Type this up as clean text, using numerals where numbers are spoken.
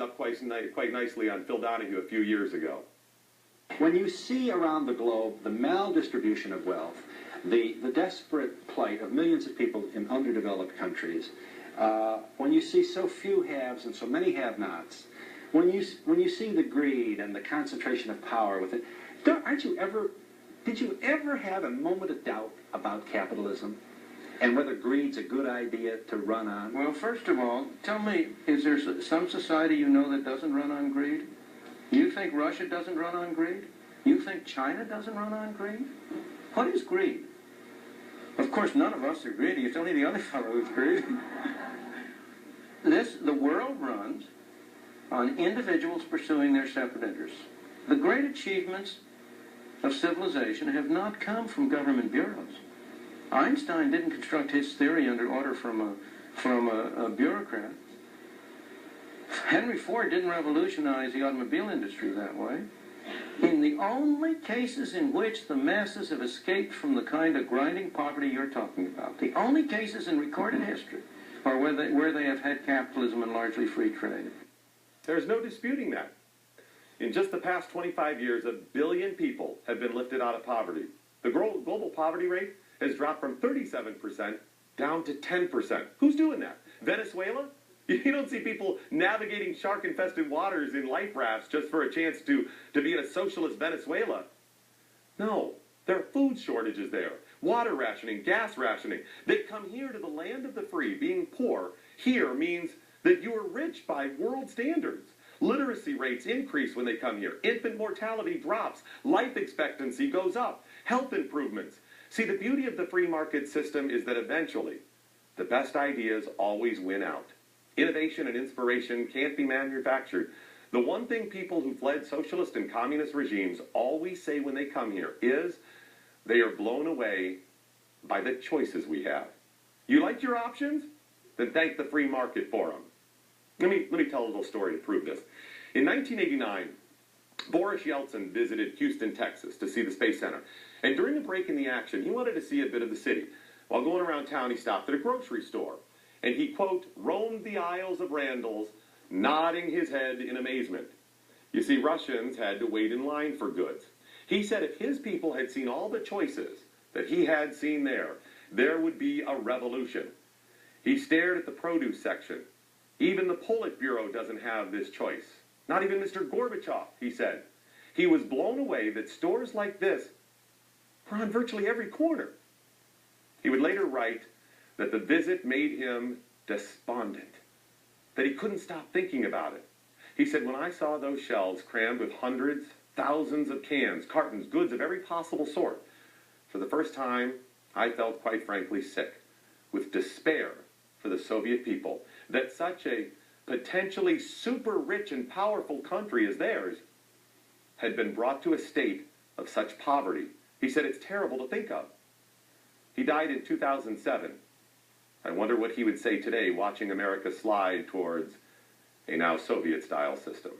up quite nicely on Phil Donahue a few years ago. When you see around the globe the maldistribution of wealth, the desperate plight of millions of people in underdeveloped countries, when you see so few haves and so many have-nots, when you see the greed and the concentration of power with it, did you ever have a moment of doubt about capitalism and whether greed's a good idea to run on? Well, first of all, tell me, is there some society you know that doesn't run on greed? You think Russia doesn't run on greed? You think China doesn't run on greed? What is greed? Of course, none of us are greedy. It's only the other fellow who's greedy. The world runs on individuals pursuing their separate interests. The great achievements of civilization have not come from government bureaus. Einstein didn't construct his theory under order from a bureaucrat. Henry Ford didn't revolutionize the automobile industry that way. In the only cases in which the masses have escaped from the kind of grinding poverty you're talking about, the only cases in recorded history are where they have had capitalism and largely free trade. There's no disputing that. In just the past 25 years, 1 billion people have been lifted out of poverty. The global poverty rate has dropped from 37% down to 10%. Who's doing that? Venezuela? You don't see people navigating shark-infested waters in life rafts just for a chance to be in a socialist Venezuela. No, there are food shortages there, water rationing, gas rationing. They come here to the land of the free. Being poor here means that you are rich by world standards. Literacy rates increase when they come here. Infant mortality drops. Life expectancy goes up. Health improvements. See, the beauty of the free market system is that eventually the best ideas always win out. Innovation and inspiration can't be manufactured. The one thing people who fled socialist and communist regimes always say when they come here is they are blown away by the choices we have. You like your options? Then thank the free market for them. Let me tell a little story to prove this. In 1989, Boris Yeltsin visited Houston, Texas to see the Space Center. And during a break in the action, he wanted to see a bit of the city. While going around town, he stopped at a grocery store. And he, quote, roamed the aisles of Randall's, nodding his head in amazement. You see, Russians had to wait in line for goods. He said if his people had seen all the choices that he had seen there would be a revolution. He stared at the produce section. Even the Politburo doesn't have this choice. Not even Mr. Gorbachev, he said. He was blown away that stores like this were on virtually every corner. He would later write that the visit made him despondent, that he couldn't stop thinking about it. He said, when I saw those shelves crammed with hundreds, thousands of cans, cartons, goods of every possible sort, for the first time, I felt quite frankly sick, with despair for the Soviet people, that such a potentially super rich and powerful country as theirs had been brought to a state of such poverty. He said it's terrible to think of. He died in 2007. I wonder what he would say today watching America slide towards a now Soviet-style system.